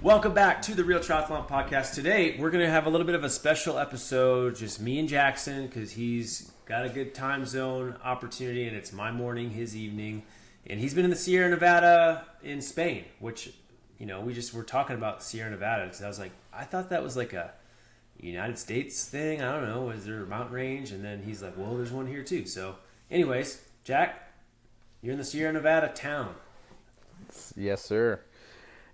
Welcome back to the Real Triathlon Podcast. Today, we're going to have a little bit of a special episode, just me and Jackson, because he's got a good time zone opportunity, and it's my morning, his evening. And he's been in the Sierra Nevada in Spain, which, we were talking about Sierra Nevada, because I was like, I thought that was like a United States thing. I don't know. Is there a mountain range? And then he's like, well, there's one here too. So anyways, Jack, you're in the Sierra Nevada town. Yes, sir.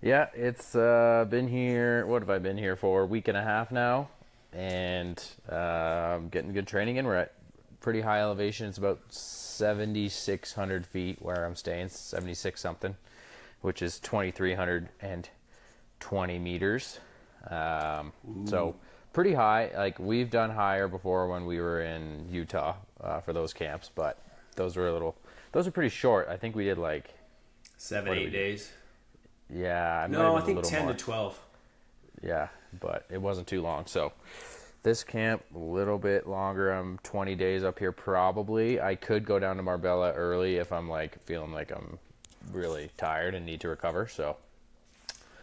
Yeah, it's been here, what have I been here for? A week and a half now, and I'm getting good training in. We're at pretty high elevation. It's about 7,600 feet where I'm staying, 76 something, which is 2,320 meters. So pretty high. Like, we've done higher before when we were in Utah for those camps, but those are pretty short. I think we did like 7-8 days. Yeah, I think 10 to 12. Yeah, but it wasn't too long. So this camp, a little bit longer. I'm 20 days up here probably. I could go down to Marbella early if I'm like feeling like I'm really tired and need to recover. So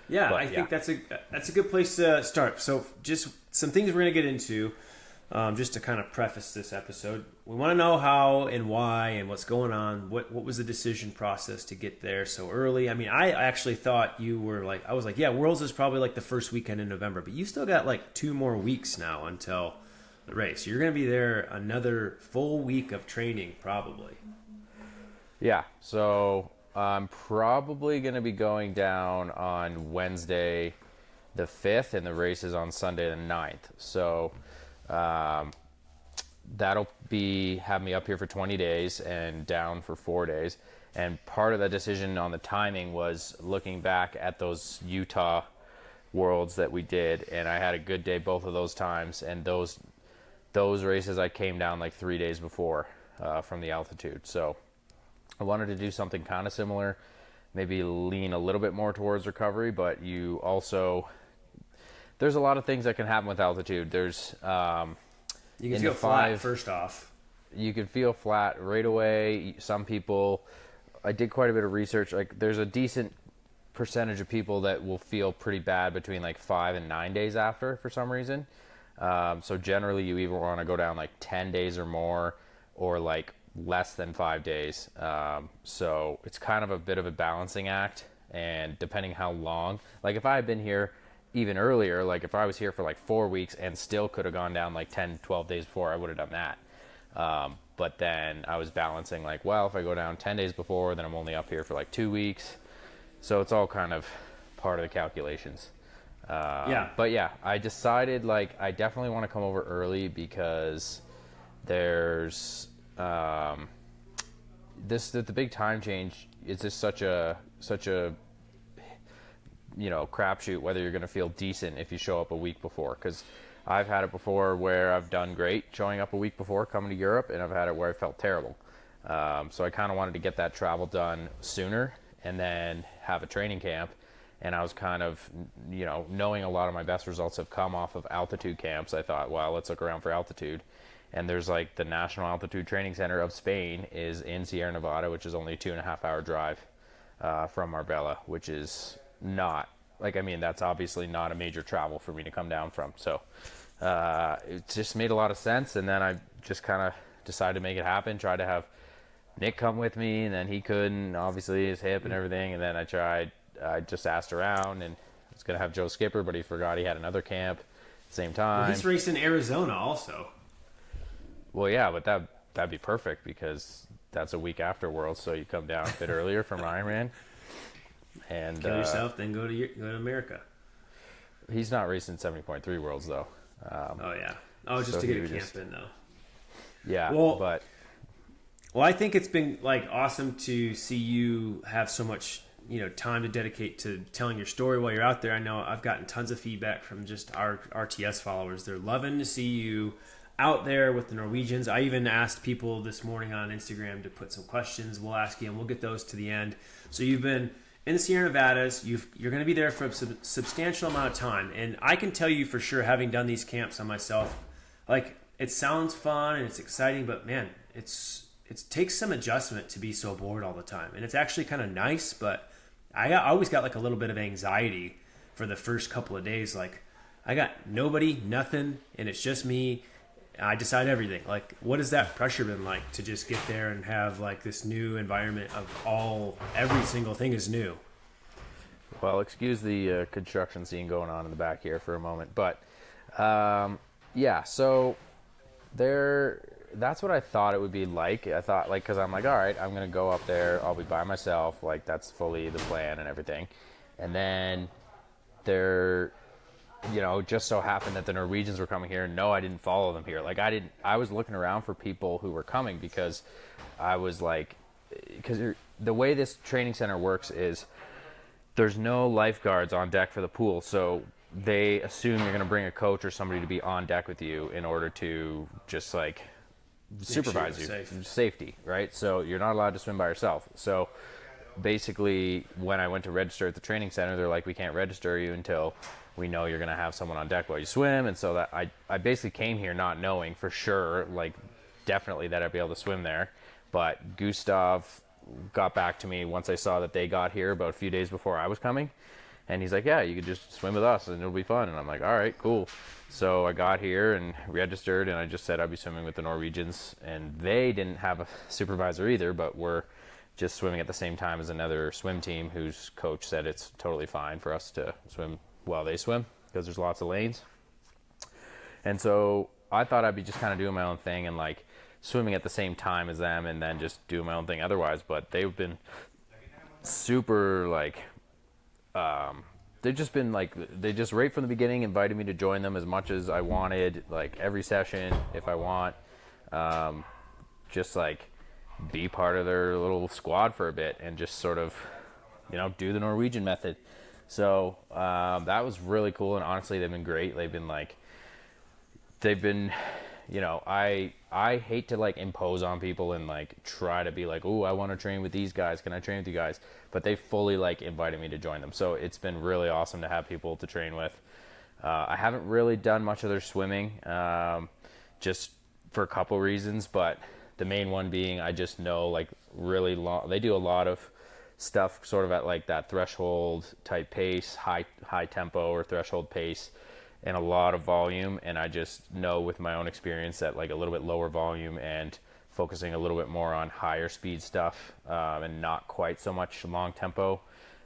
yeah, I think that's a good place to start. So just some things we're going to get into. Just to kind of preface this episode, we want to know how and why and what's going on. What was the decision process to get there so early? I mean, I actually thought you were like, I was like, yeah, Worlds is probably like the first weekend in November, but you still got like 2 more weeks now until the race. You're going to be there another full week of training probably. Yeah, so I'm probably going to be going down on Wednesday the 5th, and the race is on Sunday the 9th. So that'll have me up here for 20 days and down for 4 days. And part of the decision on the timing was looking back at those Utah Worlds that we did, and I had a good day both of those times. And those races I came down like 3 days before from the altitude. So I wanted to do something kind of similar, maybe lean a little bit more towards recovery, but there's a lot of things that can happen with altitude. There's you can feel flat first off. You can feel flat right away. Some people, I did quite a bit of research. Like, there's a decent percentage of people that will feel pretty bad between like 5 and 9 days after for some reason. So generally, you either want to go down like 10 days or more, or like less than 5 days. So it's kind of a bit of a balancing act, and depending how long. Like, if I had been here even earlier, like if I was here for like 4 weeks and still could have gone down like 10, 12 days before, I would have done that. But then I was balancing like, well, if I go down 10 days before, then I'm only up here for like 2 weeks. So it's all kind of part of the calculations. But yeah, I decided like I definitely want to come over early because there's the big time change. It's just such a crapshoot whether you're going to feel decent if you show up a week before, because I've had it before where I've done great showing up a week before coming to Europe, and I've had it where I felt terrible. So I kind of wanted to get that travel done sooner and then have a training camp. And I was kind of, knowing a lot of my best results have come off of altitude camps, I thought, well, let's look around for altitude. And there's like the National Altitude Training Center of Spain is in Sierra Nevada, which is only a 2.5-hour drive from Marbella, which is not that's obviously not a major travel for me to come down from. So it just made a lot of sense. And then I just kind of decided to make it happen, tried to have Nick come with me, and then he couldn't, obviously his hip and everything. And then I just asked around, and I was going to have Joe Skipper, but he forgot he had another camp at the same time. Well, he's racing Arizona also. Well, yeah, but that'd be perfect because that's a week after Worlds, so you come down a bit earlier from IRONMAN. And kill yourself, then go to America. He's not racing 70.3 Worlds though. Just so to get a camp in though. Yeah, well, I think it's been like awesome to see you have so much time to dedicate to telling your story while you're out there. I know I've gotten tons of feedback from just our RTS followers. They're loving to see you out there with the Norwegians. I even asked people this morning on Instagram to put some questions. We'll ask you, and we'll get those to the end. So you've been in the Sierra Nevadas. You're going to be there for a substantial amount of time. And I can tell you for sure, having done these camps on myself, like, it sounds fun and it's exciting, but man, it takes some adjustment to be so bored all the time. And it's actually kind of nice, but I always got like a little bit of anxiety for the first couple of days, like I got nobody, nothing, and it's just me. I decide everything. Like, what has that pressure been like to just get there and have like this new environment of every single thing is new? Well, excuse the construction scene going on in the back here for a moment, but yeah, so that's what I thought it would be like. I thought, like, because I'm like, all right, I'm gonna go up there, I'll be by myself, like that's fully the plan and everything. And then just so happened that the Norwegians were coming here. No, I didn't follow them here. Like I was looking around for people who were coming, because I was like, because the way this training center works is there's no lifeguards on deck for the pool, so they assume you're going to bring a coach or somebody to be on deck with you in order to just like supervise you. Safety, right? So you're not allowed to swim by yourself. So basically, when I went to register at the training center, they're like, we can't register you until we know you're going to have someone on deck while you swim. And so that I basically came here not knowing for sure, like definitely that I'd be able to swim there. But Gustav got back to me once I saw that they got here about a few days before I was coming. And he's like, yeah, you could just swim with us and it'll be fun. And I'm like, all right, cool. So I got here and registered, and I just said I'd be swimming with the Norwegians. And they didn't have a supervisor either, but we're just swimming at the same time as another swim team whose coach said it's totally fine for us to swim while they swim, because there's lots of lanes. And so I thought I'd be just kind of doing my own thing and like swimming at the same time as them, and then just doing my own thing otherwise. But they've been super like, they've just been like, they just right from the beginning invited me to join them as much as I wanted, like every session if I want, just like be part of their little squad for a bit and just sort of, do the Norwegian method. So that was really cool, and honestly they've been great. I hate to like impose on people and like try to be like, oh, I want to train with these guys, can I train with you guys? But they fully like invited me to join them, so it's been really awesome to have people to train with. I haven't really done much of their swimming, just for a couple reasons, but the main one being I just know like really long, they do a lot of stuff sort of at like that threshold type pace, high tempo or threshold pace, and a lot of volume. And I just know with my own experience that like a little bit lower volume and focusing a little bit more on higher speed stuff, and not quite so much long tempo,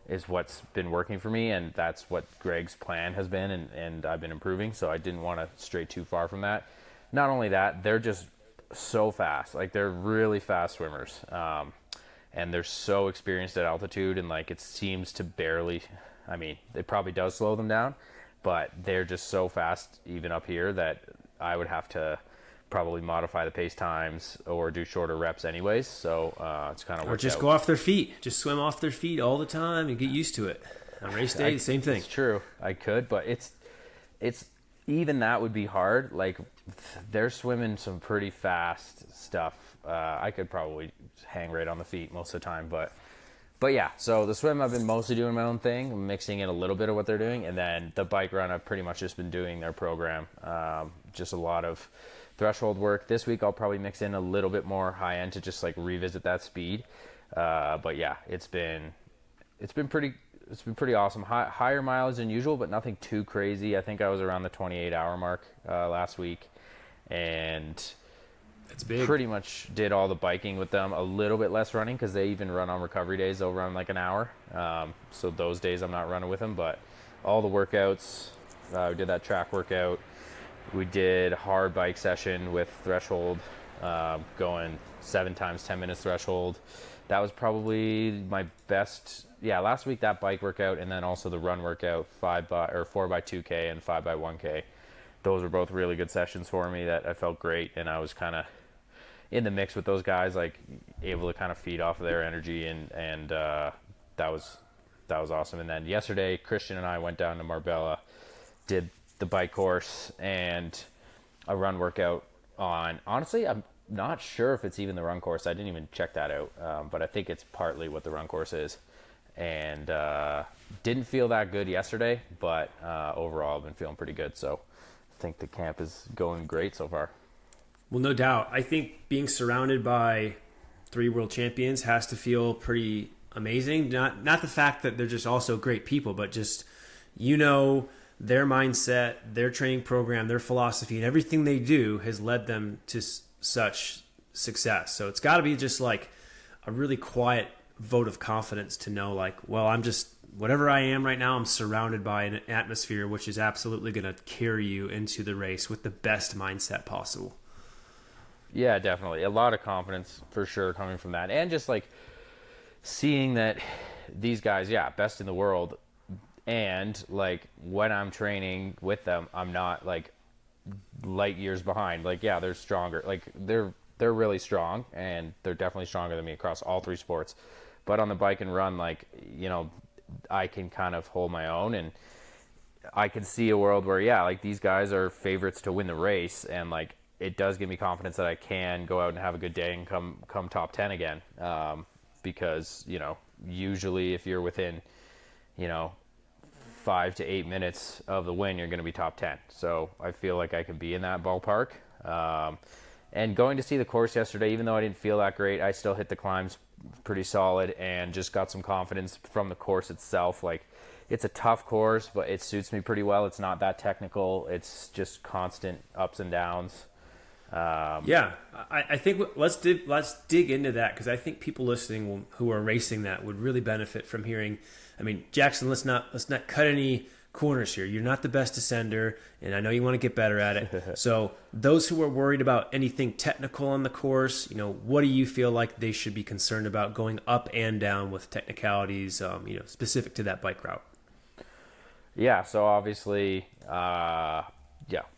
is what's been working for me. And that's what Greg's plan has been, and I've been improving. So I didn't want to stray too far from that. Not only that, they're just so fast. Like they're really fast swimmers. And they're so experienced at altitude, and like it seems to barely, I mean, it probably does slow them down, but they're just so fast even up here that I would have to probably modify the pace times or do shorter reps anyways. So it's kind of or just go off their feet, just swim off their feet all the time and get used to it. On race day, the same thing. It's true, I could, but it's even that would be hard. Like they're swimming some pretty fast stuff. I could probably hang right on the feet most of the time, but yeah. So the swim, I've been mostly doing my own thing, mixing in a little bit of what they're doing, and then the bike run, I've pretty much just been doing their program. Just a lot of threshold work. This week, I'll probably mix in a little bit more high end to just like revisit that speed. But yeah, it's been pretty awesome. Higher mileage than usual, but nothing too crazy. I think I was around the 28-hour mark last week, and it's big. Pretty much did all the biking with them. A little bit less running, because they even run on recovery days. They'll run like an hour. So those days I'm not running with them, but all the workouts. We did that track workout. We did a hard bike session with threshold, going 7 times 10 minutes threshold. That was probably my best. Yeah, last week that bike workout, and then also the run workout, 4x2K and 5x1K. Those were both really good sessions for me that I felt great, and I was kind of in the mix with those guys, like able to kind of feed off of their energy, and that was awesome. And then yesterday, Christian and I went down to Marbella, did the bike course and a run workout on. Honestly, I'm not sure if it's even the run course. I didn't even check that out, but I think it's partly what the run course is. And didn't feel that good yesterday, but overall I've been feeling pretty good. So I think the camp is going great so far. Well, no doubt. I think being surrounded by 3 world champions has to feel pretty amazing. Not the fact that they're just also great people, but just you know, their mindset, their training program, their philosophy, and everything they do has led them to such success. So it's got to be just like a really quiet vote of confidence to know, like, well, I'm just, whatever I am right now, I'm surrounded by an atmosphere which is absolutely going to carry you into the race with the best mindset possible. Yeah, definitely. A lot of confidence for sure coming from that. And just like seeing that these guys, yeah, best in the world. And like when I'm training with them, I'm not like light years behind. Like, yeah, they're stronger. Like they're really strong, and they're definitely stronger than me across all three sports. But on the bike and run, like, you know, I can kind of hold my own, and I can see a world where, yeah, like these guys are favorites to win the race, and like it does give me confidence that I can go out and have a good day and come top 10 again. Because, you know, usually if you're within, you know, 5 to 8 minutes of the win, you're going to be top 10. So I feel like I can be in that ballpark. And going to see the course yesterday, even though I didn't feel that great, I still hit the climbs pretty solid and just got some confidence from the course itself. Like, it's a tough course, but it suits me pretty well. It's not that technical. It's just constant ups and downs. Yeah, I think let's dig into that, because I think people listening who are racing that would really benefit from hearing. I mean, Jackson, let's not cut any corners here. You're not the best descender, and I know you want to get better at it. So those who are worried about anything technical on the course, you know, what do you feel like they should be concerned about going up and down with technicalities, you know, specific to that bike route? Yeah, so obviously,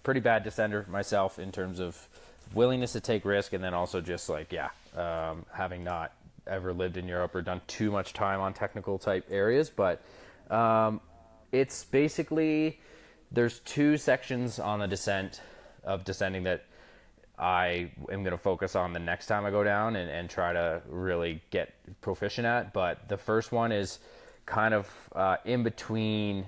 pretty bad descender myself in terms of willingness to take risk, and then also just like, having not ever lived in Europe or done too much time on technical type areas. But it's basically, there's two sections on the descending that I am going to focus on the next time I go down and try to really get proficient at. But the first one is kind of in between,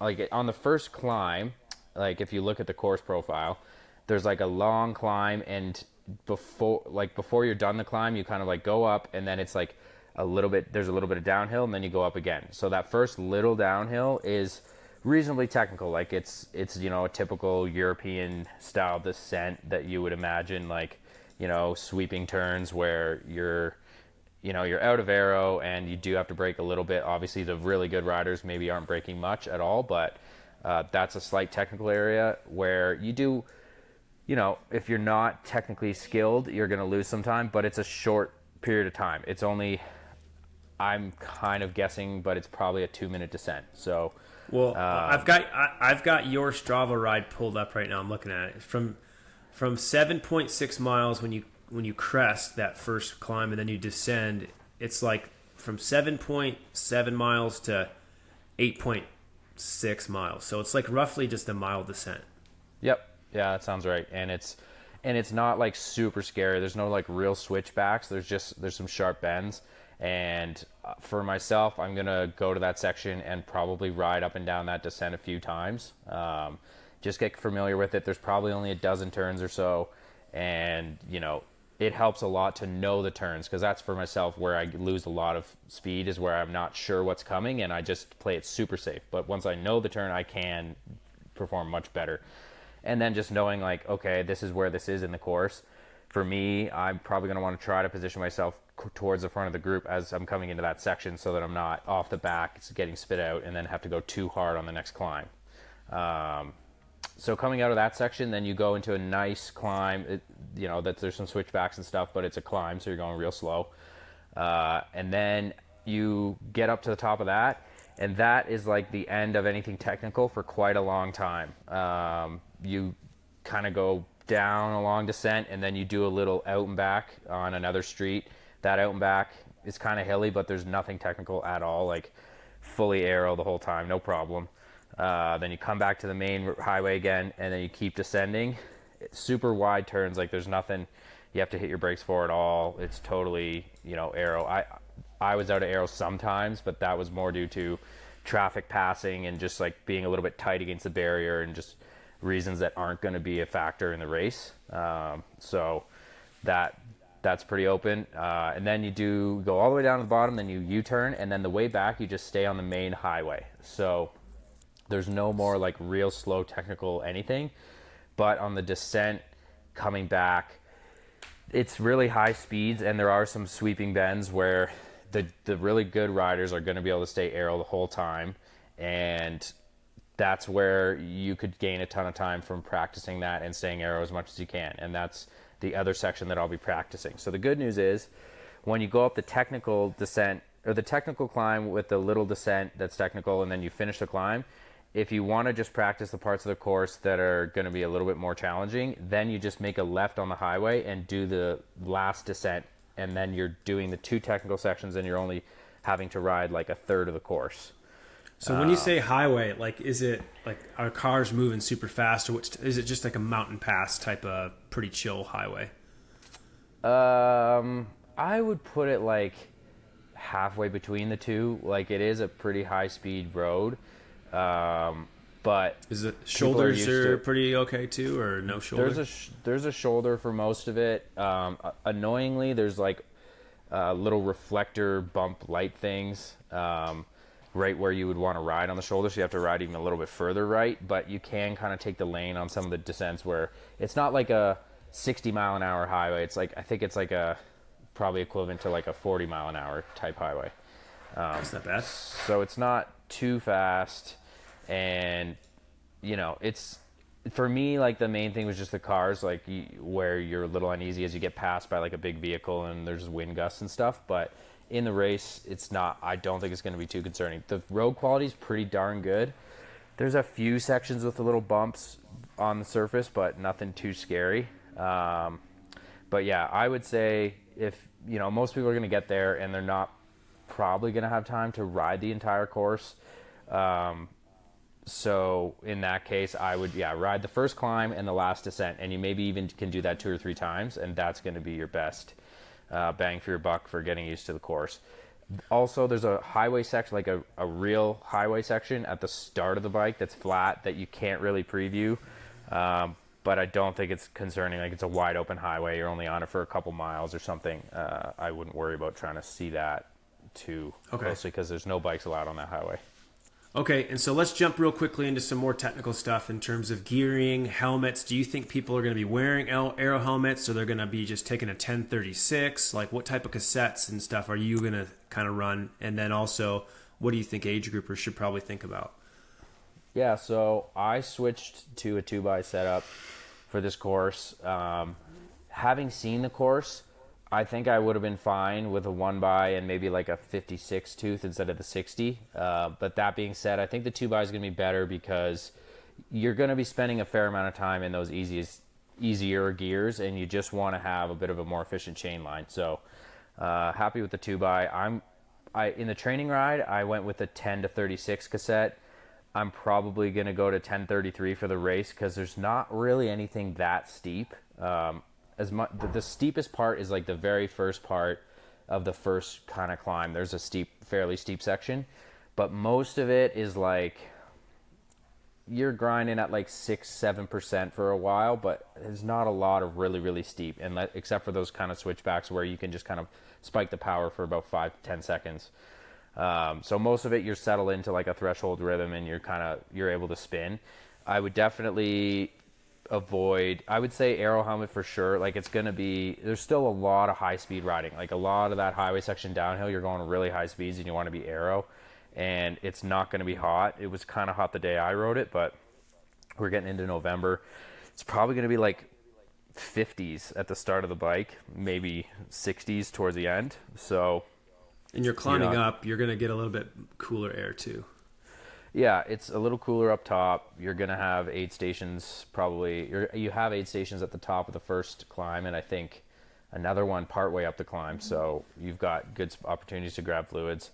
like on the first climb, like if you look at the course profile, there's like a long climb, and before you're done the climb, you kind of like go up, and then it's like there's a little bit of downhill, and then you go up again. So that first little downhill is reasonably technical. Like it's you know, a typical European style descent that you would imagine, like, you know, sweeping turns where you're out of aero and you do have to brake a little bit. Obviously the really good riders maybe aren't braking much at all, but that's a slight technical area where you do, you know, if you're not technically skilled, you're going to lose some time, but it's a short period of time. It's only, I'm kind of guessing, but it's probably a 2-minute descent. So, well, I've got your Strava ride pulled up right now. I'm looking at it from 7.6 miles when you crest that first climb, and then you descend. It's like from 7.7 miles to 8.6 miles. So it's like roughly just a mile descent. Yep. Yeah, that sounds right. And it's not like super scary. There's no like real switchbacks. There's some sharp bends. And for myself, I'm going to go to that section and probably ride up and down that descent a few times. Just get familiar with it. There's probably only a dozen turns or so. And, you know, it helps a lot to know the turns, because that's for myself where I lose a lot of speed, is where I'm not sure what's coming and I just play it super safe. But once I know the turn, I can perform much better. And then just knowing like, okay, this is where this is in the course. For me, I'm probably going to want to try to position myself towards the front of the group as I'm coming into that section, so that I'm not off the back, it's getting spit out, and then have to go too hard on the next climb. So coming out of that section, then you go into a nice climb. You know, there's some switchbacks and stuff, but it's a climb, so you're going real slow. And then you get up to the top of that, and that is like the end of anything technical for quite a long time. You kind of go down a long descent, and then you do a little out and back on another street. That out and back is kind of hilly, but there's nothing technical at all, like fully aero the whole time, no problem. Then you come back to the main highway again, and then you keep descending. It's super wide turns, like there's nothing you have to hit your brakes for at all. It's totally, you know, aero. I was out of aero sometimes, but that was more due to traffic passing and just like being a little bit tight against the barrier, and just reasons that aren't going to be a factor in the race. So that's pretty open. And then you go all the way down to the bottom, then you U-turn, and then the way back you just stay on the main highway. So There's no more like real slow technical anything. But on the descent coming back, it's really high speeds, and there are some sweeping bends where the really good riders are going to be able to stay aero the whole time, and that's where you could gain a ton of time from practicing that and staying aero as much as you can. And that's the other section that I'll be practicing. So the good news is when you go up the technical descent or the technical climb with the little descent that's technical, and then you finish the climb, if you want to just practice the parts of the course that are going to be a little bit more challenging, then you just make a left on the highway and do the last descent, and then you're doing the 2 technical sections, and you're only having to ride like a third of the course. So when you say highway, like, is it like, are cars moving super fast, or is it just like a mountain pass type of pretty chill highway? I would put it like halfway between the two. Like, it is a pretty high speed road. But is it shoulders are pretty okay too, or no shoulder? There's a shoulder for most of it. Annoyingly, there's like little reflector bump light things right where you would want to ride on the shoulder, so you have to ride even a little bit further right, but you can kind of take the lane on some of the descents where it's not like a 60 mile an hour highway. It's like, I think it's like a probably equivalent to like a 40 mile an hour type highway. That's not bad. So it's not too fast. And, you know, it's, for me, like, the main thing was just the cars, like, where you're a little uneasy as you get passed by, like, a big vehicle and there's wind gusts and stuff. But in the race, it's not, I don't think it's going to be too concerning. The road quality is pretty darn good. There's a few sections with the little bumps on the surface, but nothing too scary. But, yeah, I would say if, you know, most people are going to get there and they're not probably going to have time to ride the entire course. So in that case, I would, ride the first climb and the last descent, and you maybe even can do that 2 or 3 times, and that's going to be your best bang for your buck for getting used to the course. Also, there's a highway section, like a real highway section at the start of the bike that's flat that you can't really preview, but I don't think it's concerning. Like, it's a wide open highway. You're only on it for a couple miles or something. I wouldn't worry about trying to see that too closely because there's no bikes allowed on that highway. Okay, and so let's jump real quickly into some more technical stuff in terms of gearing, helmets. Do you think people are going to be wearing aero helmets, or they're going to be just taking a 1036? Like, what type of cassettes and stuff are you going to kind of run? And then also, what do you think age groupers should probably think about? Yeah, so I switched to a 2x setup for this course. Having seen the course, I think I would have been fine with a 1x and maybe like a 56 tooth instead of the 60. But that being said, I think the 2x is going to be better because you're going to be spending a fair amount of time in those easier gears, and you just want to have a bit of a more efficient chain line. So happy with the 2x. In the training ride, I went with a 10 to 36 cassette. I'm probably going to go to 1033 for the race because there's not really anything that steep. The steepest part is like the very first part of the first kind of climb. There's a fairly steep section, but most of it is like you're grinding at like 6-7% for a while, but there's not a lot of really, really steep, and except for those kind of switchbacks where you can just kind of spike the power for about 5-10 seconds. So most of it you're settled into like a threshold rhythm, and you're able to spin. I would definitely I would say aero helmet for sure. Like, there's still a lot of high speed riding. Like, a lot of that highway section downhill, you're going really high speeds and you want to be aero, and it's not going to be hot. It was kind of hot the day I rode it, but we're getting into November. It's probably going to be like 50s at the start of the bike, maybe 60s towards the end. So, and you're climbing up, you're going to get a little bit cooler air too. Yeah, it's a little cooler up top. You're going to have aid stations probably. You have aid stations at the top of the first climb, and I think another one partway up the climb. So you've got good opportunities to grab fluids.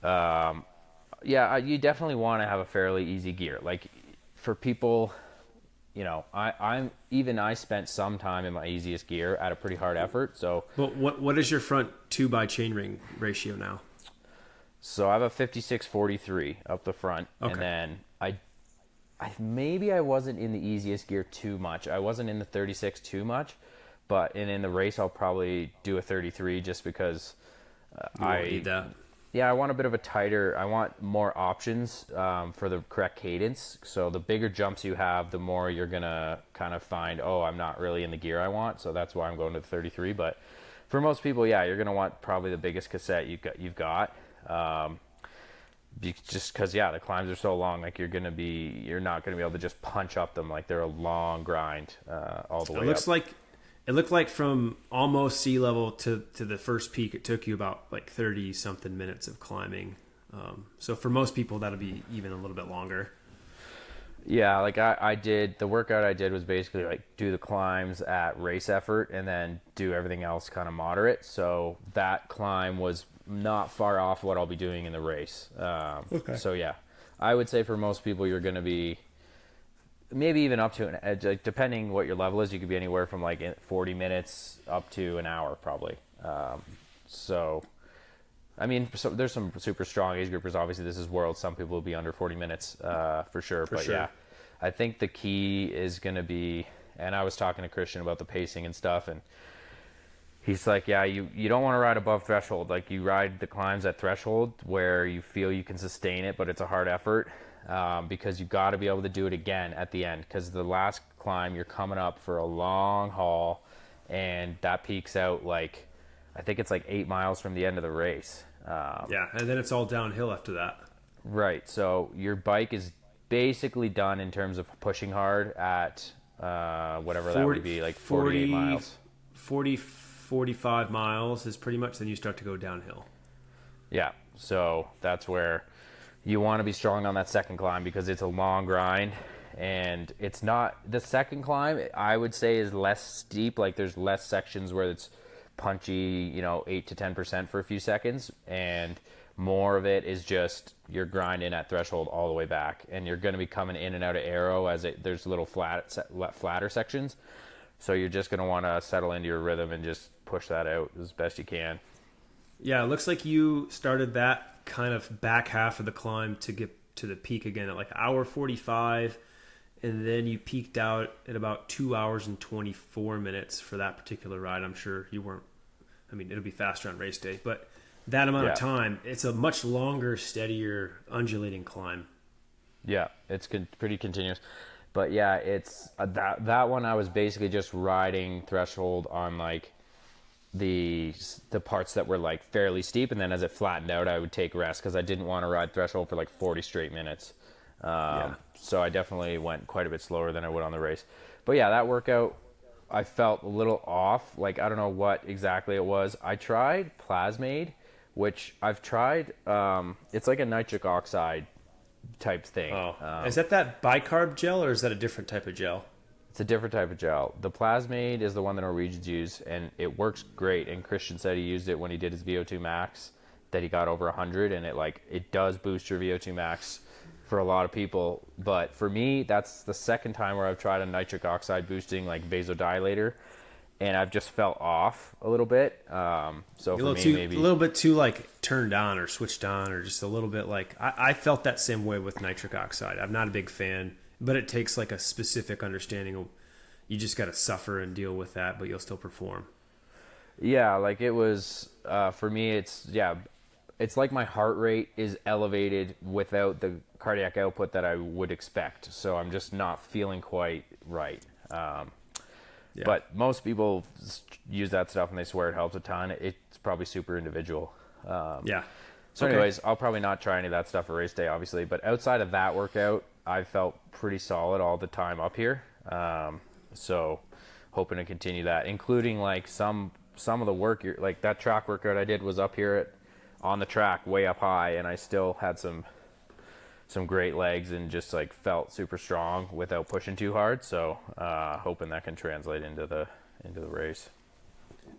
You definitely want to have a fairly easy gear. Like, for people, you know, I spent some time in my easiest gear at a pretty hard effort. So, but what is your front 2x chainring ratio now? So I have a 56-43 up the front, and then I wasn't in the easiest gear too much. I wasn't in the 36 too much, but in the race I'll probably do a 33 just because you won't need that. Yeah, I want a bit of a tighter. I want more options for the correct cadence. So the bigger jumps you have, the more you're gonna kind of find, oh, I'm not really in the gear I want. So that's why I'm going to the 33. But for most people, yeah, you're gonna want probably the biggest cassette you've got. Just because, yeah, the climbs are so long. Like you're not gonna be able to just punch up them. Like they're a long grind all the way up. It looked like from almost sea level to the first peak, it took you about like 30 something minutes of climbing. So for most people, that'll be even a little bit longer. Yeah, like I did, the workout I did was basically like do the climbs at race effort and then do everything else kind of moderate. So that climb was not far off what I'll be doing in the race. Okay. So yeah, I would say for most people, you're going to be maybe even up to an edge, like depending what your level is, you could be anywhere from like 40 minutes up to an hour probably. So, I mean, so there's some super strong age groupers. Obviously, this is world. Some people will be under 40 minutes for sure. Yeah, I think the key is going to be, and I was talking to Christian about the pacing and stuff, and he's like, yeah, you don't want to ride above threshold. Like you ride the climbs at threshold where you feel you can sustain it, but it's a hard effort. Because you got to be able to do it again at the end, because the last climb you're coming up for a long haul, and that peaks out like I think it's like 8 miles from the end of the race. Yeah, and then it's all downhill after that. Right, so your bike is basically done in terms of pushing hard at whatever 40, that would be, like 48 miles. 45 miles is pretty much, then you start to go downhill. Yeah, so that's where you want to be strong on that second climb, because it's a long grind, and it's not, the second climb I would say is less steep. Like there's less sections where it's punchy, 8 to 10% for a few seconds, and more of it is just you're grinding at threshold all the way back, and you're going to be coming in and out of aero as there's little flatter sections. So you're just going to want to settle into your rhythm and just push that out as best you can. Yeah, it looks like you started that kind of back half of the climb to get to the peak again at like hour 45, and then you peaked out at about 2 hours and 24 minutes for that particular ride. I'm sure you weren't, I mean, it'll be faster on race day, but that amount of time, it's a much longer, steadier, undulating climb. Yeah, it's pretty continuous. But yeah, it's that one I was basically just riding threshold on like the parts that were like fairly steep, and then as it flattened out I would take rest, because I didn't want to ride threshold for like 40 straight minutes. So I definitely went quite a bit slower than I would on the race. But yeah, that workout I felt a little off. Like I don't know what exactly it was. I tried Plasmade, which I've tried. It's like a nitric oxide type thing. Is that bicarb gel, or is that a different type of gel? It's a different type of gel. The Plasmade is the one the Norwegians use, and it works great. And Christian said he used it when he did his VO2 max, that he got over 100, and it does boost your VO2 max for a lot of people. But for me, that's the second time where I've tried a nitric oxide boosting like vasodilator, and I've just felt off a little bit. So for me, maybe a little bit too like turned on or switched on, or just a little bit like I felt that same way with nitric oxide. I'm not a big fan. But it takes like a specific understanding of, you just got to suffer and deal with that, but you'll still perform. Yeah, like it was, for me, it's like my heart rate is elevated without the cardiac output that I would expect. So I'm just not feeling quite right. But most people use that stuff and they swear it helps a ton. It's probably super individual. So anyways, I'll probably not try any of that stuff for race day, obviously. But outside of that workout, I felt pretty solid all the time up here. So hoping to continue that, including like some of the work, like that track workout I did was up here on the track way up high, and I still had some great legs and just like felt super strong without pushing too hard. So hoping that can translate into the race.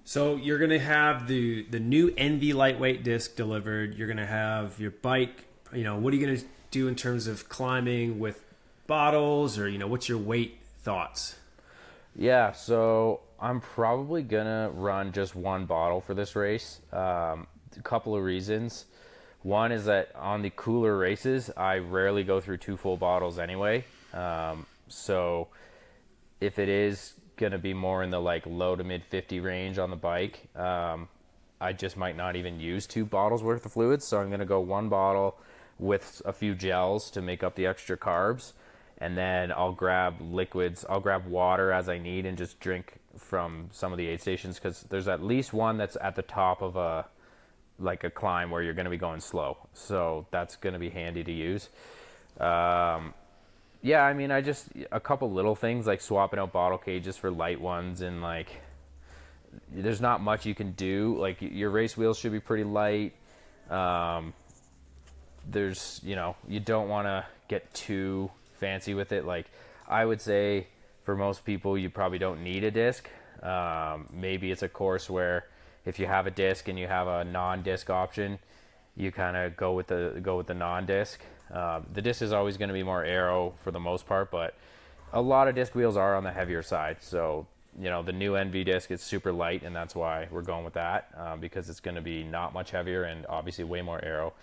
So you're going to have the new Envy lightweight disc delivered. You're going to have your bike. What are you going to do in terms of climbing with bottles, or what's your weight thoughts? Yeah, so I'm probably going to run just one bottle for this race. A couple of reasons. One is that on the cooler races, I rarely go through 2 full bottles anyway. So if it is going to be more in the like low to mid 50 range on the bike, I just might not even use 2 bottles worth of fluids. So I'm going to go 1 bottle with a few gels to make up the extra carbs. And then I'll grab liquids. I'll grab water as I need and just drink from some of the aid stations, because there's at least one that's at the top of a climb where you're going to be going slow. So that's going to be handy to use. Yeah, I mean, a couple little things like swapping out bottle cages for light ones, and like, there's not much you can do. Like, your race wheels should be pretty light. There's, you don't want to get too fancy with it. Like, I would say for most people, you probably don't need a disc. Maybe it's a course where if you have a disc and you have a non-disc option, you kind of go with the non-disc. The disc is always going to be more aero for the most part, but a lot of disc wheels are on the heavier side. So, the new NV disc is super light, and that's why we're going with that, because it's going to be not much heavier and obviously way more aero.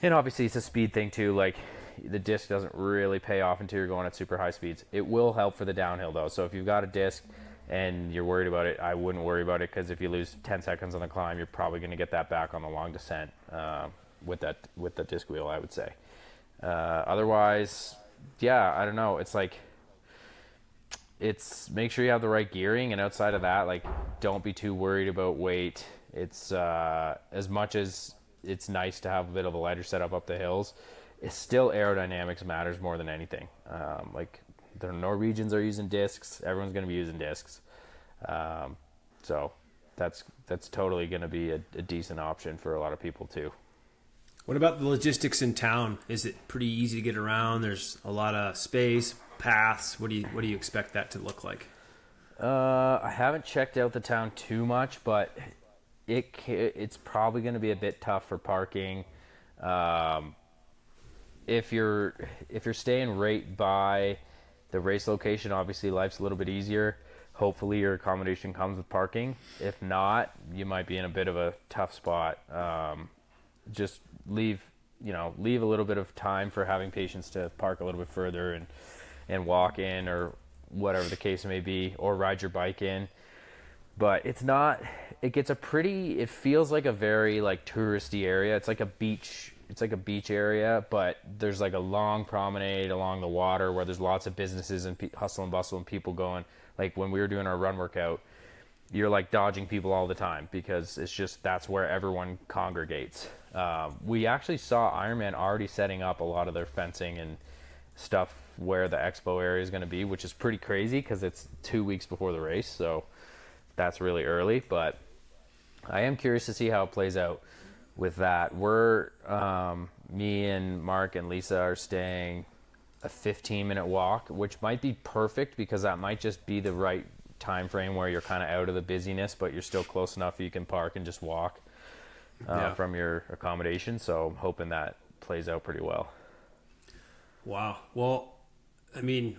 And obviously it's a speed thing too. Like, the disc doesn't really pay off until you're going at super high speeds. It will help for the downhill though. So if you've got a disc and you're worried about it, I wouldn't worry about it, because if you lose 10 seconds on the climb, you're probably going to get that back on the long descent with the disc wheel, I would say. Otherwise, yeah, I don't know. It's like, make sure you have the right gearing, and outside of that, like, don't be too worried about weight. It's as much as it's nice to have a bit of a lighter setup up the hills, it's still aerodynamics matters more than anything. Like, the Norwegians are using discs. Everyone's going to be using discs. So that's totally going to be a decent option for a lot of people too. What about the logistics in town? Is it pretty easy to get around? There's a lot of space, paths. What do you expect that to look like? I haven't checked out the town too much, but it's probably going to be a bit tough for parking. If you're staying right by the race location, obviously life's a little bit easier. Hopefully your accommodation comes with parking. If not, you might be in a bit of a tough spot. Just leave a little bit of time for having patients to park a little bit further and walk in, or whatever the case may be, or ride your bike in. But it feels like a very like touristy area. It's like a beach area, but there's like a long promenade along the water where there's lots of businesses and hustle and bustle and people going. Like, when we were doing our run workout, you're like dodging people all the time, because it's just, that's where everyone congregates. We actually saw IRONMAN already setting up a lot of their fencing and stuff where the expo area is going to be, which is pretty crazy because it's 2 weeks before the race. So that's really early, but I am curious to see how it plays out with that. Me and Mark and Lisa are staying a 15-minute walk, which might be perfect, because that might just be the right time frame where you're kind of out of the busyness, but you're still close enough you can park and just walk from your accommodation. So I'm hoping that plays out pretty well. Wow. Well, I mean,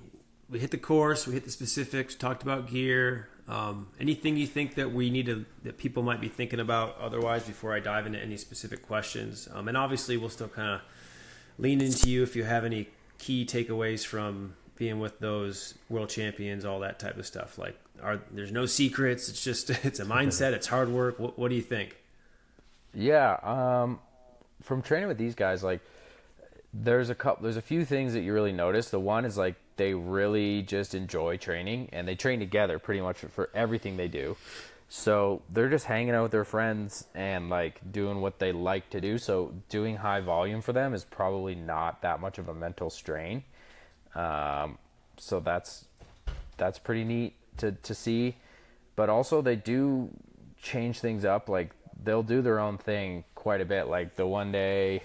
we hit the course, we hit the specifics, talked about gear. Anything you think that that people might be thinking about otherwise before I dive into any specific questions? And obviously we'll still kind of lean into you if you have any key takeaways from being with those world champions, all that type of stuff. Like, there's no secrets. It's just, it's a mindset. It's hard work. What do you think? Yeah. From training with these guys, like, there's a few things that you really notice. The one is, like, they really just enjoy training, and they train together pretty much for everything they do. So they're just hanging out with their friends and like doing what they like to do. So doing high volume for them is probably not that much of a mental strain. So that's pretty neat to see. But also they do change things up. Like, they'll do their own thing quite a bit. Like, the one day,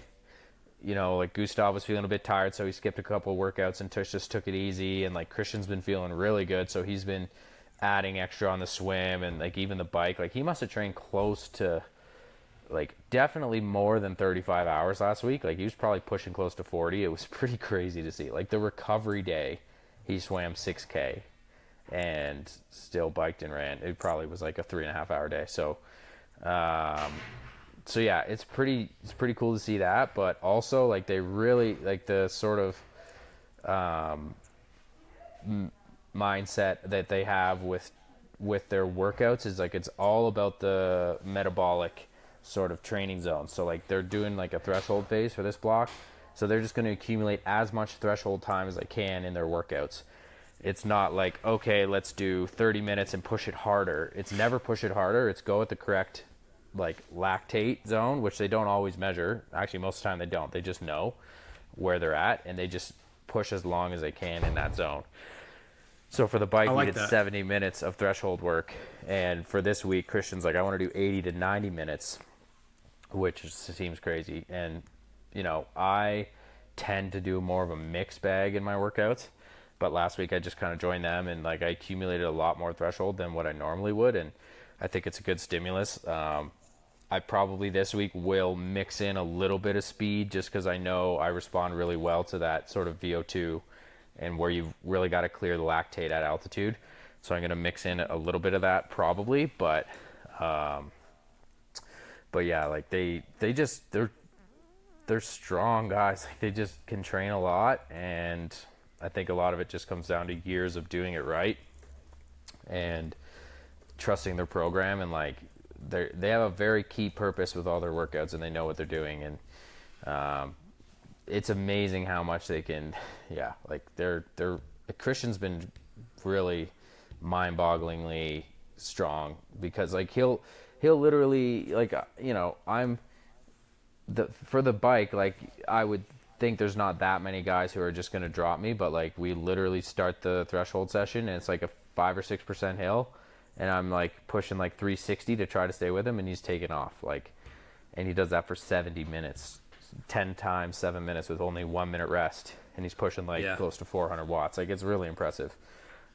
like, Gustav was feeling a bit tired, so he skipped a couple workouts and just took it easy. And like, Christian's been feeling really good, so he's been adding extra on the swim and like even the bike. Like, he must have trained close to, like, definitely more than 35 hours last week. Like, he was probably pushing close to 40. It was pretty crazy to see. Like, the recovery day, he swam 6K and still biked and ran. It probably was like a 3.5 hour day. So yeah, it's pretty cool to see that. But also, like, they really, like, the sort of mindset that they have with with their workouts is like it's all about the metabolic sort of training zone. So like they're doing like a threshold phase for this block. So they're just going to accumulate as much threshold time as they can in their workouts. It's not like, okay, let's do 30 minutes and push it harder. It's never push it harder. It's go at the correct like lactate zone, which they don't always measure. Actually, most of the time they don't. They just know where they're at, and they just push as long as they can in that zone. So for the bike, we did 70 minutes of threshold work. And for this week, Christian's like, I want to do 80 to 90 minutes, which seems crazy. And, you know, I tend to do more of a mixed bag in my workouts. But last week I just kind of joined them, and like I accumulated a lot more threshold than what I normally would. And I think it's a good stimulus. I probably this week will mix in a little bit of speed just because I know I respond really well to that sort of VO2 and where you've really got to clear the lactate at altitude. So I'm going to mix in a little bit of that probably, but yeah, like they're strong guys. Like they just can train a lot, and I think a lot of it just comes down to years of doing it right and trusting their program, and like they have a very key purpose with all their workouts, and they know what they're doing, and it's amazing how much they can. Yeah, like Christian's been really mind-bogglingly strong, because like he'll literally, like, you know, for the bike, like I would think there's not that many guys who are just going to drop me, but like we literally start the threshold session and it's like a 5 or 6% hill, and I'm like pushing like 360 to try to stay with him, and he's taking off, like, and he does that for 70 minutes, 10 times 7 minutes with only 1 minute rest, and he's pushing like close to 400 watts. Like it's really impressive.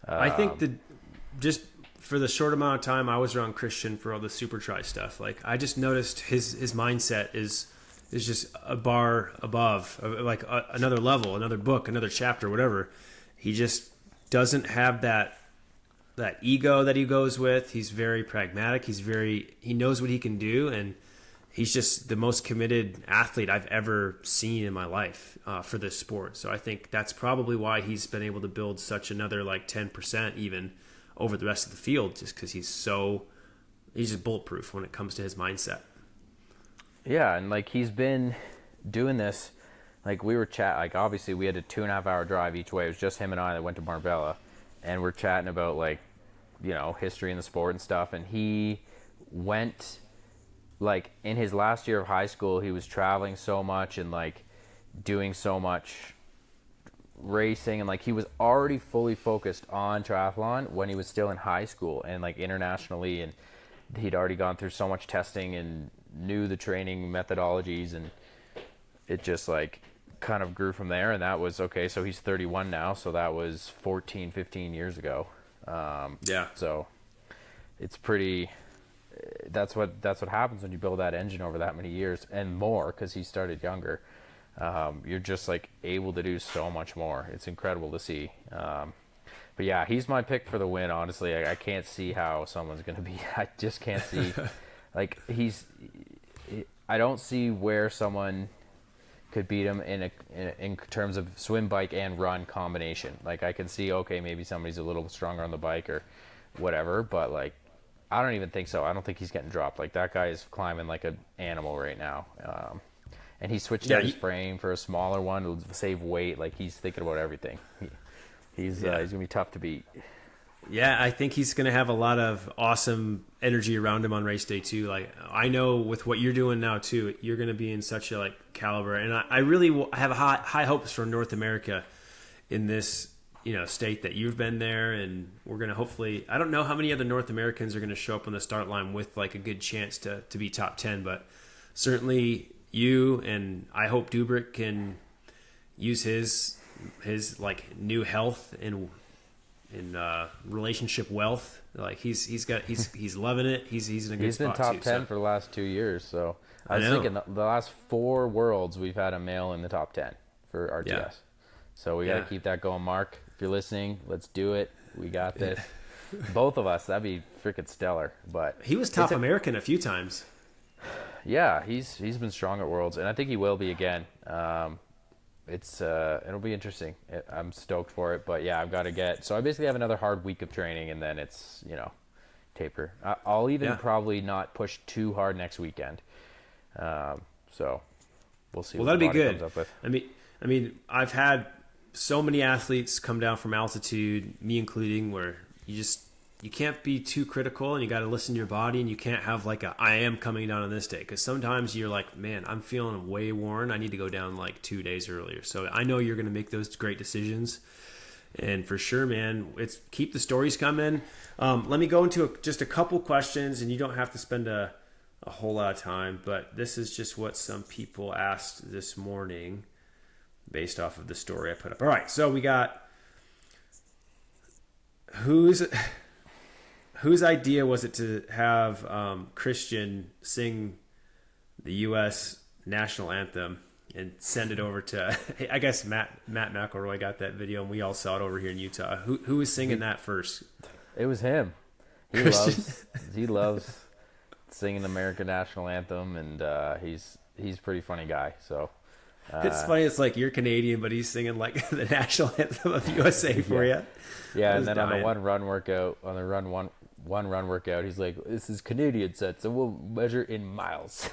I think that just for the short amount of time I was around Christian for all the super try stuff, like I just noticed his mindset is just a bar above, like another level, another book, another chapter, whatever. He just doesn't have that ego that he goes with. He's very pragmatic. He knows what he can do, and he's just the most committed athlete I've ever seen in my life for this sport. So I think that's probably why he's been able to build such another like 10% even over the rest of the field, just because he's just bulletproof when it comes to his mindset. Yeah, and like he's been doing this, like we were like obviously we had a 2.5 hour drive each way. It was just him and I that went to Marbella, and we're chatting about like, you know, history in the sport and stuff. And he went, like in his last year of high school, he was traveling so much and like doing so much racing, and like he was already fully focused on triathlon when he was still in high school and like internationally, and he'd already gone through so much testing and knew the training methodologies, and it just like kind of grew from there. And that was okay. So he's 31 now. So that was 15 years ago. So it's pretty, that's what happens when you build that engine over that many years and more, because he started younger. You're just like able to do so much more. It's incredible to see. But yeah, he's my pick for the win. Honestly, I can't see how someone's going to be, I just can't see like I don't see where someone could beat him in terms of swim, bike, and run combination. Like I can see, okay, maybe somebody's a little stronger on the bike or whatever, but like I don't even think so. I don't think he's getting dropped. Like that guy is climbing like an animal right now. And he switched out his frame for a smaller one to save weight. Like he's thinking about everything. He's going to be tough to beat. Yeah, I think he's going to have a lot of awesome energy around him on race day too. Like I know with what you're doing now too, you're going to be in such a like caliber, and I really have high hopes for North America in this, you know, state that you've been there, and we're going to hopefully. I don't know how many other North Americans are going to show up on the start line with like a good chance to be top 10, but certainly you, and I hope Dubrick can use his like new health and in relationship wealth. Like he's loving it. He's in a good spot. He's been top 10 for the last 2 years. So I was thinking the last 4 worlds we've had a male in the top 10 for RTS. Yeah. So we got to keep that going, Mark. If you're listening, let's do it. We got this. Both of us. That'd be freaking stellar. But he was top American a few times. Yeah, he's been strong at Worlds, and I think he will be again. It'll be interesting. I'm stoked for it, but yeah, I've got to so I basically have another hard week of training, and then it's, you know, taper. I'll even probably not push too hard next weekend. So we'll see. Well, what that'd the be body good. Comes up with. I mean, I've had so many athletes come down from altitude, me including, where you can't be too critical, and you got to listen to your body, and you can't have like I am coming down on this day, because sometimes you're like, man, I'm feeling way worn. I need to go down like 2 days earlier. So I know you're going to make those great decisions, and for sure, man, it's keep the stories coming. Let me go into just a couple questions, and you don't have to spend a whole lot of time, but this is just what some people asked this morning based off of the story I put up. All right, so we got whose idea was it to have Christian sing the U.S. national anthem and send it over to, I guess Matt McElroy got that video, and we all saw it over here in Utah. Who was singing that first? It was him. He loves singing the American national anthem, and he's a pretty funny guy. So it's funny. It's like you're Canadian, but he's singing like the national anthem of USA for you. Yeah, and then on the one run workout, he's like, "This is Canadian set, so we'll measure in miles."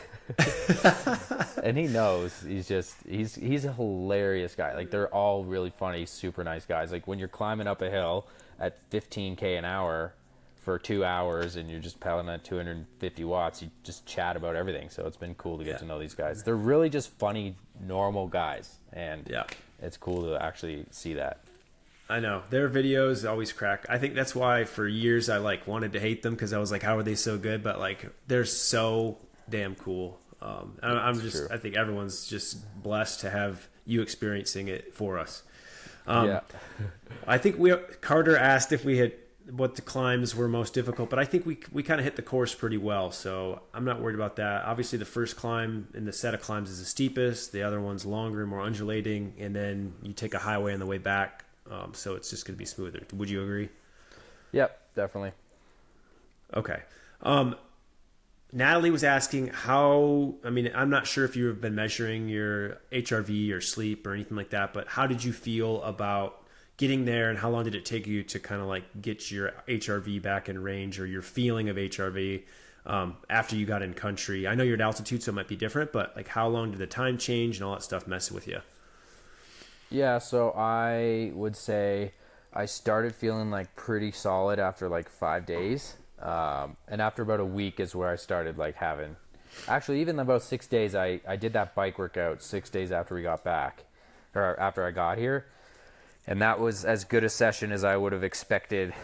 And he knows. He's a hilarious guy. Like, they're all really funny, super nice guys. Like, when you're climbing up a hill at 15K an hour for 2 hours and you're just pedaling at 250 watts, you just chat about everything. So it's been cool to get to know these guys. They're really just funny, normal guys, and it's cool to actually see that. I know their videos always crack. I think that's why for years I like wanted to hate them, because I was like, how are they so good? But like, they're so damn cool. I think everyone's just blessed to have you experiencing it for us. I think Carter asked if we had what the climbs were most difficult, but I think we kind of hit the course pretty well, so I'm not worried about that. Obviously, the first climb in the set of climbs is the steepest. The other one's longer and more undulating, and then you take a highway on the way back, so it's just going to be smoother. Would you agree? Yep, definitely. Okay. Natalie was asking I'm not sure if you've been measuring your HRV or sleep or anything like that, but how did you feel about getting there, and how long did it take you to kind of like get your HRV back in range, or your feeling of HRV after you got in country? I know you're at altitude, so it might be different, but like, how long did the time change and all that stuff mess with you? Yeah, so I would say I started feeling like pretty solid after like 5 days. And after about a week is where I started like having, actually even about 6 days, I did that bike workout 6 days after we got back, or after I got here. And that was as good a session as I would have expected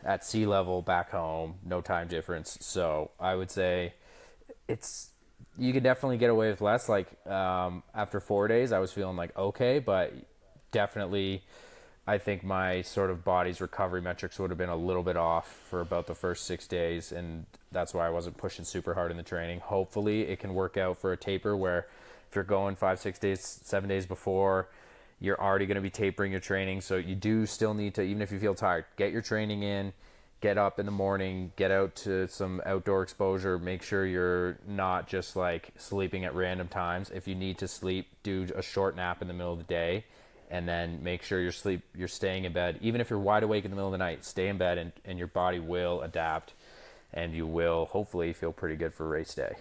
at sea level back home, no time difference. So I would say you could definitely get away with less. Like, after 4 days, I was feeling like okay, but definitely I think my sort of body's recovery metrics would have been a little bit off for about the first 6 days, and that's why I wasn't pushing super hard in the training. Hopefully it can work out for a taper where if you're going 5, 6 days, 7 days before, you're already going to be tapering your training. So you do still need to, even if you feel tired, get your training in, get up in the morning, get out to some outdoor exposure, make sure you're not just like sleeping at random times. If you need to sleep, do a short nap in the middle of the day, and then make sure you're staying in bed. Even if you're wide awake in the middle of the night, stay in bed, and your body will adapt, and you will hopefully feel pretty good for race day.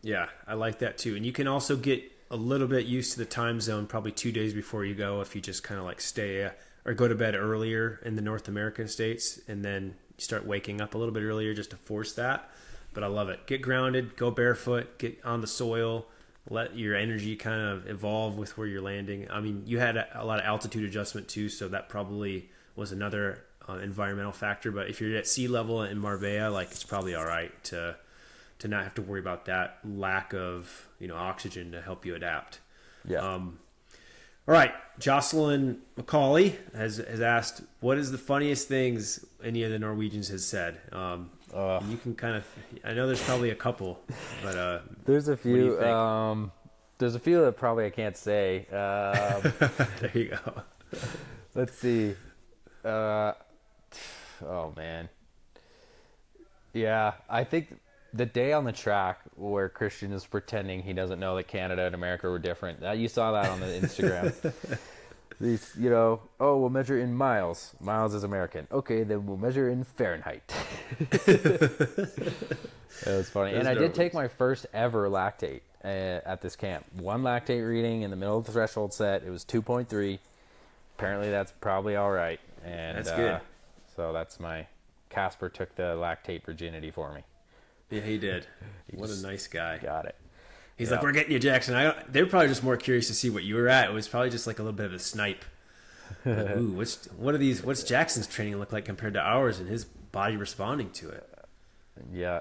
Yeah, I like that too. And you can also get a little bit used to the time zone probably 2 days before you go, if you just kind of like stay or go to bed earlier in the North American states, and then you start waking up a little bit earlier just to force that. But I love it. Get grounded, go barefoot, get on the soil, let your energy kind of evolve with where you're landing. I mean, you had a lot of altitude adjustment too, so that probably was another environmental factor. But if you're at sea level in Marbella, like, it's probably all right to not have to worry about that lack of, oxygen to help you adapt. Yeah. All right. Jocelyn McCauley has asked, what is the funniest things any of the Norwegians has said? You can kind of, I know there's probably a couple, but there's a few. There's a few that probably I can't say. There you go. Let's see. Oh man. Yeah, I think the day on the track where Christian is pretending he doesn't know that Canada and America were different. You saw that on the Instagram. These, we'll measure in miles. Miles is American. Okay, then we'll measure in Fahrenheit. It was funny. And I did take my first ever lactate at this camp. One lactate reading in the middle of the threshold set. It was 2.3. Apparently that's probably all right. And that's good. So that's my... Casper took the lactate virginity for me. Yeah, he did. What a nice guy. Got it. He's like, we're getting you, Jackson. They were probably just more curious to see what you were at. It was probably just like a little bit of a snipe. Like, ooh, what's Jackson's training look like compared to ours and his body responding to it? Yeah.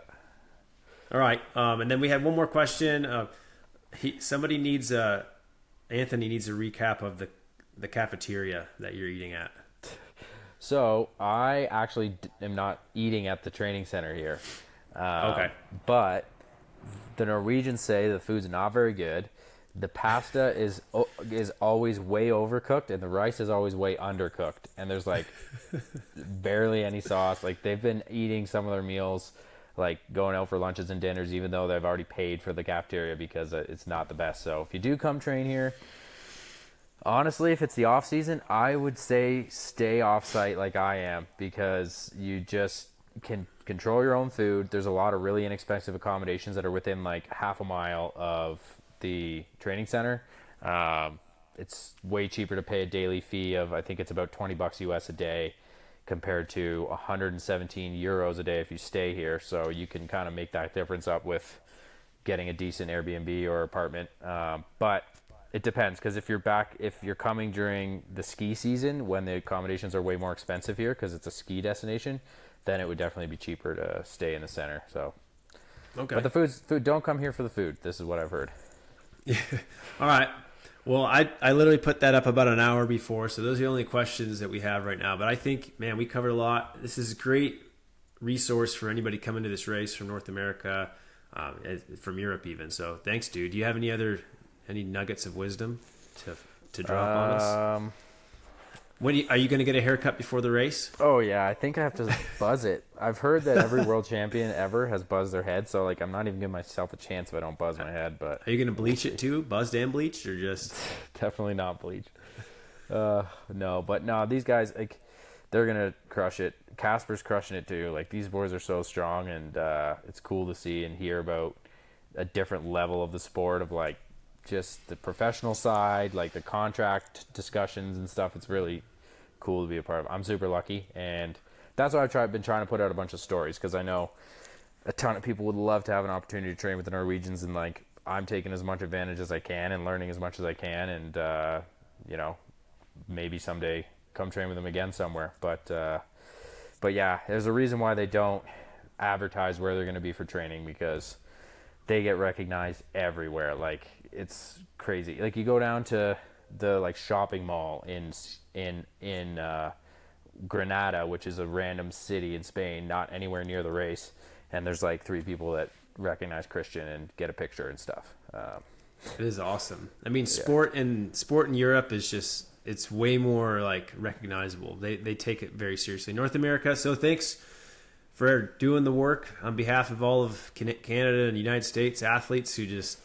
All right. And then we had one more question. Anthony needs a recap of the cafeteria that you're eating at. So I actually am not eating at the training center here. Okay. But the Norwegians say the food's not very good. The pasta is always way overcooked, and the rice is always way undercooked. And there's like barely any sauce. Like they've been eating some of their meals, like going out for lunches and dinners, even though they've already paid for the cafeteria because it's not the best. So if you do come train here, honestly, if it's the off season, I would say stay off site like I am, because you just can control your own food. There's a lot of really inexpensive accommodations that are within like half a mile of the training center. It's way cheaper to pay a daily fee of, I think it's about $20 US a day compared to 117 euros a day if you stay here. So you can kind of make that difference up with getting a decent Airbnb or apartment. But it depends, because if you're coming during the ski season when the accommodations are way more expensive here because it's a ski destination, then it would definitely be cheaper to stay in the center. So, okay. But the food, don't come here for the food. This is what I've heard. Yeah. All right. Well, I literally put that up about an hour before, so those are the only questions that we have right now. But I think, man, we covered a lot. This is a great resource for anybody coming to this race from North America, from Europe even. So thanks, dude. Do you have any nuggets of wisdom to drop on us? Are you going to get a haircut before the race? Oh yeah, I think I have to buzz it. I've heard that every world champion ever has buzzed their head, so like I'm not even giving myself a chance if I don't buzz my head. But are you going to bleach it too, buzzed and bleached, or just definitely not bleached? No, these guys, like, they're gonna crush it. Casper's crushing it too. Like, these boys are so strong, and it's cool to see and hear about a different level of the sport, of like just the professional side, like the contract discussions and stuff. It's really cool to be a part of. I'm super lucky, and that's why I've been trying to put out a bunch of stories, because I know a ton of people would love to have an opportunity to train with the Norwegians, and like I'm taking as much advantage as I can and learning as much as I can, and maybe someday come train with them again somewhere. But yeah, there's a reason why they don't advertise where they're going to be for training, because they get recognized everywhere. Like, it's crazy. Like, you go down to the like shopping mall in Granada, which is a random city in Spain, not anywhere near the race, and there's like 3 people that recognize Christian and get a picture and stuff. It is awesome. I mean, sport in Europe is just, it's way more like recognizable. They take it very seriously. North America, so thanks for doing the work on behalf of all of Canada and United States athletes who just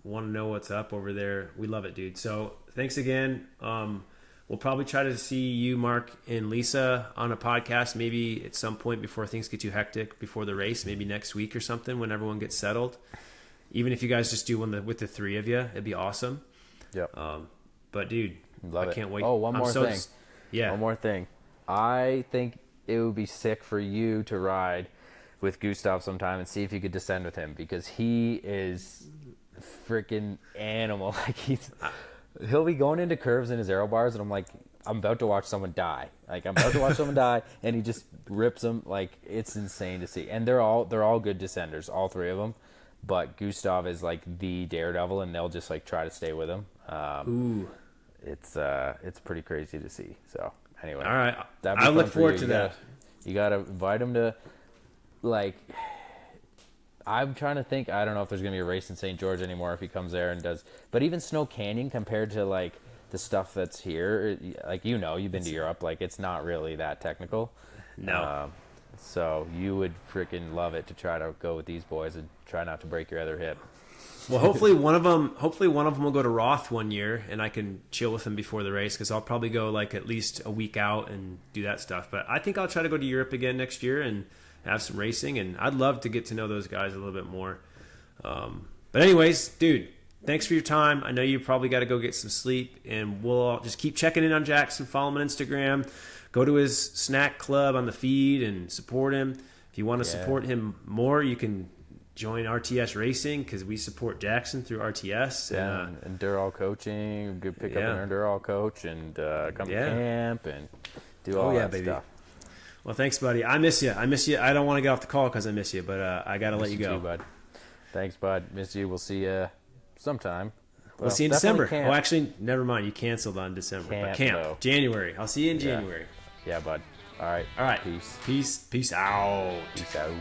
want to know what's up over there. We love it, dude. So thanks again. We'll probably try to see you, Mark, and Lisa on a podcast maybe at some point before things get too hectic before the race, maybe next week or something when everyone gets settled. Even if you guys just do one with the 3 of you, it'd be awesome. Yep. But dude, I can't wait. Oh, one more thing. Yeah. One more thing. I think it would be sick for you to ride with Gustav sometime and see if you could descend with him, because he is freaking animal. Like, he'll be going into curves in his aero bars, and I'm like, I'm about to watch someone die. Like, I'm about to watch someone die, and he just rips them. Like, it's insane to see. And they're all good descenders, all 3 of them. But Gustav is like the daredevil, and they'll just like try to stay with him. Ooh. It's pretty crazy to see. So anyway, all right, I look forward to that. You gotta invite him to, like, I'm trying to think. I don't know if there's gonna be a race in St. George anymore if he comes there and does. But even Snow Canyon compared to like the stuff that's here, like, you've been to Europe, like, it's not really that technical. No. So you would freaking love it to try to go with these boys and try not to break your other hip. Well, hopefully one of them will go to Roth one year, and I can chill with them before the race, because I'll probably go like at least a week out and do that stuff. But I think I'll try to go to Europe again next year and have some racing, and I'd love to get to know those guys a little bit more. But anyways, dude, thanks for your time. I know you probably got to go get some sleep, and we'll just keep checking in on Jackson. Follow him on Instagram. Go to his snack club on the feed and support him. If you want to support him more, you can join RTS Racing because we support Jackson through RTS. Yeah, and Enduro coaching. Good pick up an Enduro coach and come to camp and do all that stuff. Well, thanks, buddy. I miss you. I don't want to get off the call because I miss you, but I got to let you go. Too, bud. Thanks, bud. Miss you. We'll see you sometime. We'll see you in December. Camp. Oh, actually, never mind. You canceled on December. Camp. Though. January. I'll see you in January. Yeah, bud. All right. All right. Peace. Peace out. Peace out.